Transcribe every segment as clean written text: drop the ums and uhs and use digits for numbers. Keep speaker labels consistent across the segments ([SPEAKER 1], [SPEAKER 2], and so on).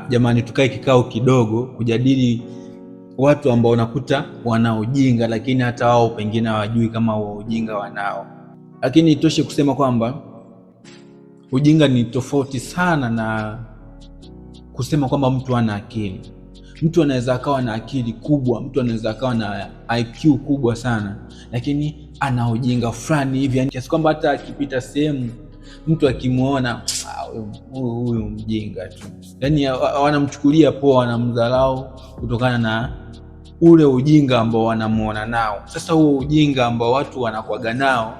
[SPEAKER 1] jamani, tukae kikao kidogo kujadili watu ambao unakuta wana ujinga, lakini hata wao pengine hawajui kama wao ujinga wanao. Lakini itoshe kusema kwamba ujinga ni tofauti sana na kusema kwamba mtu ana akili. Mtu anaweza akawa na akili kubwa, mtu anaweza akawa na IQ kubwa sana, lakini ana ujinga fulani hivi, yani kiasi kwamba hata akipita sehemu mtu akimuona huyu mjinga tu, yani wanamchukulia poa, wanamdharau kutokana na ule ujinga ambao wanamuona nao. Sasa huo ujinga ambao watu wanakuaga nao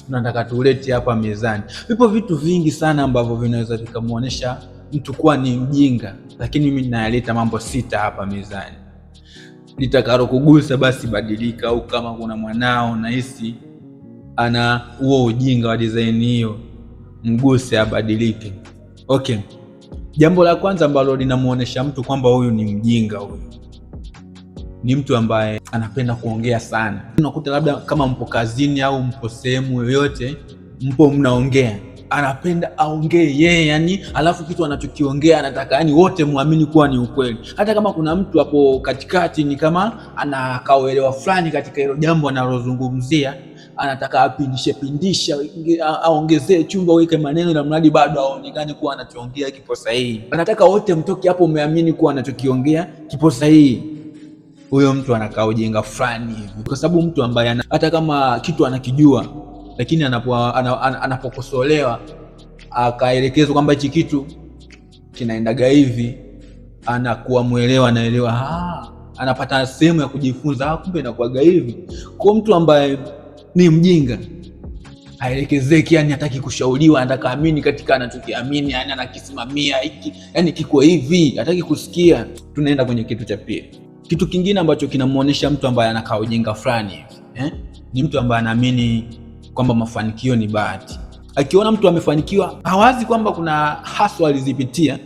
[SPEAKER 1] tunataka tulete hapa mezani. Vipo vitu vingi sana ambavyo vinaweza vikamuonesha mtu kuwa ni mjinga, lakini mimi nayaleta mambo 6 hapa mezani. Litakalo kugusa basi badilika, au kama kuna mwanao nahisi ana huo ujinga wa design hiyo, mguse abadilike. Okay. Jambo la kwanza ambalo linamuonesha mtu kwamba huyu ni mjinga, huyu ni mtu ambaye anapenda kuongea sana. Unakuta labda kama mpo kazini au mpo sehemu yoyote, mpo mnaongea, anapenda aongee yeye, yani alafu kitu anachokiongea anataka yani wote muamini kuwa ni ukweli. Hata kama kuna mtu hapo katikati ni kama anakaelewa fulani katika hilo jambo analozungumzia, anataka apindisha aongezee chumba, weke maneno na mradi bado aonekane kuwa anachoongea kipo sahihi. Anataka wote mtoke hapo umeamini kuwa anachokiongea kipo sahihi. Huyo mtu anakaa ujinga fulani hivi, kwa sababu mtu ambaye hata kama kitu anakijua, lakini anapokosolewa akaelekezwa kwamba hichi kitu kinaendaga hivi, anakuwa muelewa, anaelewa, anapata sehemu ya kujifunza, kumbe inakuwaga hivi. Kwa mtu ambaye ni mjinga haelekezeki, yani hataki kushauriwa, anataka amini katika anachokiamini, yani anakisimamia hiki, yani kiko hivi, hataki kusikia. Tunaenda kwenye kitu cha pili. Kitu kingine ambacho kinamuonesha mtu ambaye anakaa ujinga fulani hivi, ni mtu ambaye anaamini kwamba mafanikio ni bahati. Akiona mtu amefanikiwa, hawazi kwamba kuna haswa alizipitia,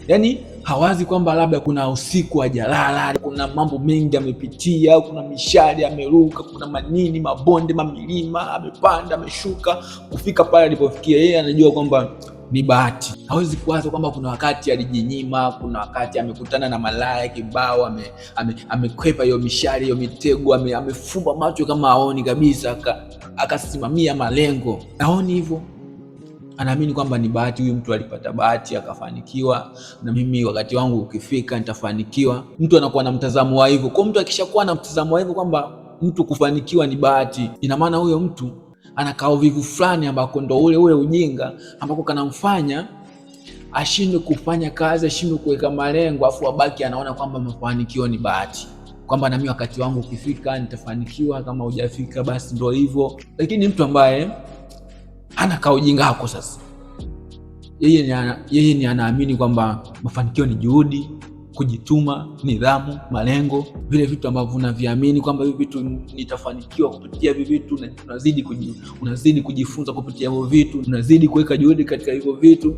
[SPEAKER 1] yani hawazi kwamba labda kuna usiku hajalala, kuna mambo mengi amepitia, kuna mishale ameruka, kuna manini, mabonde, mamilima amepanda, ameshuka kufika pale alipofikia. Yeye anajua kwamba ni bahati. Hawezi kuwaza kwamba kuna wakati alijinyima, kuna wakati amekutana na malaya kibao, amekwepa hiyo mishale, hiyo mitego, amefumba macho kama haoni kabisa, akasimamia malengo. Haoni hivyo. Anaamini kwamba ni bahati. Huyu mtu alipata bahati akafanikiwa, na mimi wakati wangu ukifika nitafanikiwa. Mtu anakuwa na mtazamo wa hivyo. Kwa mtu akishakuwa na mtazamo wa hivyo kwamba mtu kufanikiwa ni bahati, ina maana huyo mtu anakaa uvivu fulani ambako ndo ule ujinga ambako kanamfanya ashindwe kufanya kazi, ashindwe kuweka malengo, afu abaki anaona kwamba mafanikio ni bahati, kwamba na mimi wakati wangu ukifika nitafanikiwa, kama hujafika basi ndio hivyo. Lakini mtu ambaye anakaa ujinga hako sasa, yeye ni anaamini kwamba mafanikio ni juhudi, kujituma, nidhamu, malengo, vile vitu ambavyo unaviamini kwamba hivi vitu nitafanikiwa kupitia hivi vitu, na unazidi kujifunza kupitia hivyo vitu, unazidi kuweka juhudi katika hivyo vitu.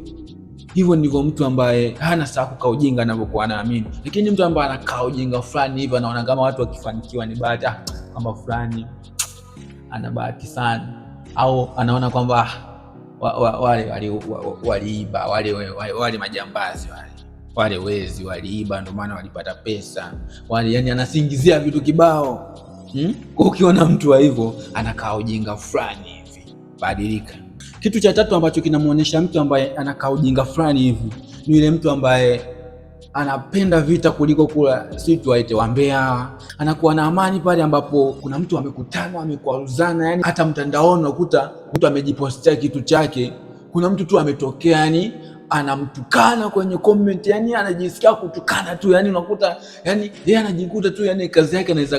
[SPEAKER 1] Hivyo ndivyo mtu ambaye hana saa kukaa ujinga anavyokuwa anaamini. Lakini mtu ambaye anakaa ujinga fulani hivi, anaona kama watu wakifanikiwa ni bahati, kama fulani ana bahati sana, au anaona kwamba waliiba, wale majambazi, wale wezi waliiba ndio maana walipata pesa, yani anasingizia vitu kibao. Kwa ukiona mtu wa hivyo anakaa ujinga fulani hivi, badilika. Kitu cha tatu ambacho kinamuonesha mtu ambaye anakaa ujinga fulani hivi ni yule mtu ambaye anapenda vita kuliko kula situ waite wambea. Anakuwa na amani pale ambapo kuna mtu amekutana, amekwaruzana, yani hata mtandaoni unakuta mtu amejipostia kitu chake, kuna mtu tu ametokea yani anamtukana kwenye comment, yani anajisikia kutukana tu, yani unakuta yani yeye anajikuta tu yani kazi yake anaweza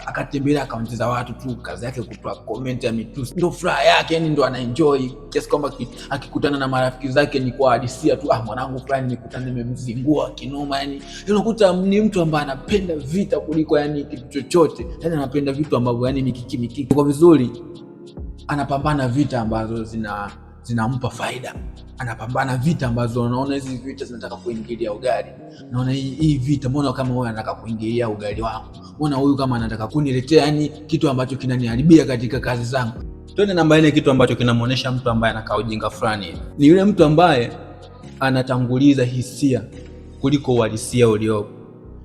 [SPEAKER 1] akatembelea akaunti za watu tu, kazi yake kutoa comment ya mitusi, ndio furaha yake, yani ndio anaenjoy, kiasi kwamba akikutana na marafiki zake ni kwa hadisia tu, mwanangu fulani nikutana nimemzingua kinoma. Yani unakuta ni mtu ambaye anapenda vita kuliko yani kitu chochote, yani anapenda vitu ambavyo yani mikiki kwa vizuri, anapambana vita ambazo zinampa faida, anapambana vita ambazo unaona hizi vita zinataka kuingilia ugali. Naona hii vita, mbona kama huyu anataka kuingilia ugali wangu, mbona huyu kama anataka kuniletea yani kitu ambacho kinaniharibia katika kazi zangu. Twende namba 4. Kitu ambacho kinamuonesha mtu ambaye anakaa ujinga fulani ni yule mtu ambaye anatanguliza hisia kuliko uhalisia uliopo.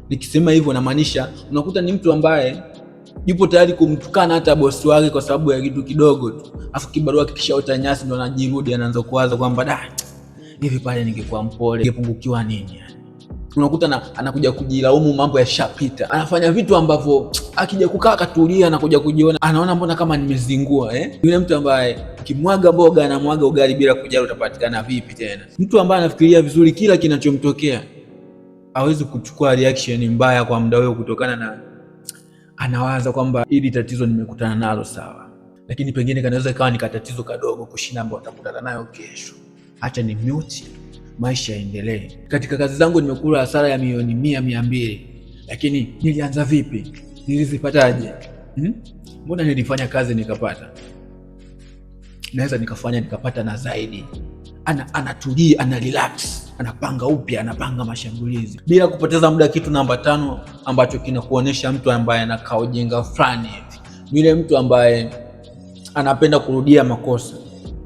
[SPEAKER 1] Nikisema hivyo namaanisha unakuta ni mtu ambaye yupo tayari kumtukana hata bosi wake kwa sababu ya kitu kidogo tu, afu kibarua kikishaota nyasi ndo anajirudi, anaanza kuwaza kwamba hivi pale ningekuwa mpole ningepungukiwa nini yani. Unakuta anakuja kujilaumu, mambo yashapita, anafanya vitu ambavyo akija kukaa katulia na kuja kujiona anaona mbona kama nimezingua Yule mtu ambaye kimwaga mboga na mwaga ugali bila kujali utapatikana vipi tena. Mtu ambaye anafikiria vizuri kila kinachomtokea, hawezi kuchukua reaction mbaya kwa muda huo, kutokana na anawaza kwamba hili tatizo nimekutana nalo sawa, lakini pengine kanaweza ikawa ni tatizo kadogo kushinda ambayo utakutana nayo kesho. Acha ni mute, maisha yaendelee. Katika kazi zangu nimekula hasara ya milioni 100-200, lakini nilianza vipi? Nilizipataje? Mbona nilifanya kazi nikapata? Naweza nikafanya nikapata na zaidi. Anatulia, ana relax, anapanga upya, anapanga mashambulizi bila kupoteza muda. Kitu namba 5 ambacho kinakuonesha mtu ambaye anakaa ujinga fulani hivi, yule mtu ambaye anapenda kurudia makosa.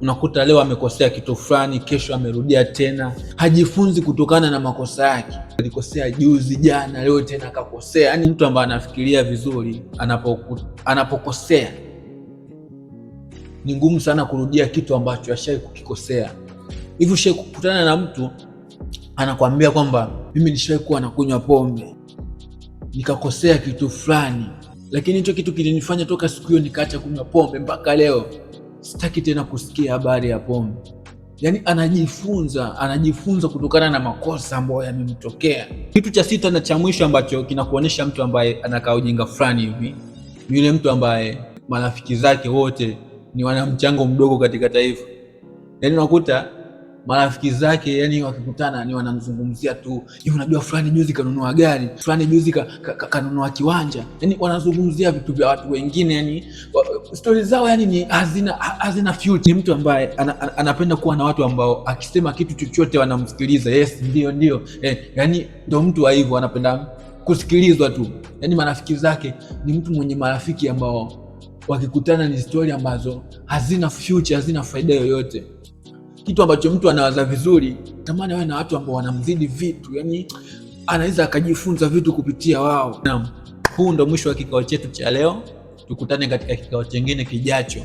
[SPEAKER 1] Unakuta leo amekosea kitu fulani, kesho amerudia tena, hajifunzi kutokana na makosa yake. Alikosea juzi, jana, leo tena akakosea. Yani mtu ambaye anafikiria vizuri, anapokosea ni ngumu sana kurudia kitu ambacho ashai kukikosea. Hivyo ushai kukutana na mtu anakuambia kwamba mimi nishawahi kuwa nakunywa pombe nikakosea kitu fulani, lakini hicho kitu kilinifanya toka siku hiyo nikaacha kunywa pombe, mpaka leo sitaki tena kusikia habari ya pombe. Yani anajifunza kutokana na makosa ambayo yamemtokea. Kitu cha 6 na cha mwisho ambacho kinakuonesha mtu ambaye anakaa ujinga fulani hivi, yule mtu ambaye marafiki zake wote ni wana mchango mdogo katika taifa. Yani unakuta marafiki zake yani wakikutana ni wanamzungumzia tu, unajua fulani juzi kanunua gari, fulani juzi kanunua kiwanja. Yani wanazungumzia vitu vya watu wengine, yani stori zao yani ni hazina future. Ni mtu ambaye anapenda kuwa na watu ambao akisema kitu chochote wanamsikiliza. Yes, ndio yani ndo mtu wa hivyo, anapenda kusikilizwa tu. Yani marafiki zake ni mtu mwenye marafiki ambao wakikutana ni stori ambazo hazina future, hazina faida yoyote. Kitu ambacho mtu anawaza vizuri, tamani awe na watu ambao wanamzidi vitu, yani anaweza akajifunza vitu kupitia wao. Naam, huu ndo mwisho wa kikao chetu cha leo. Tukutane katika kikao kingine kijacho.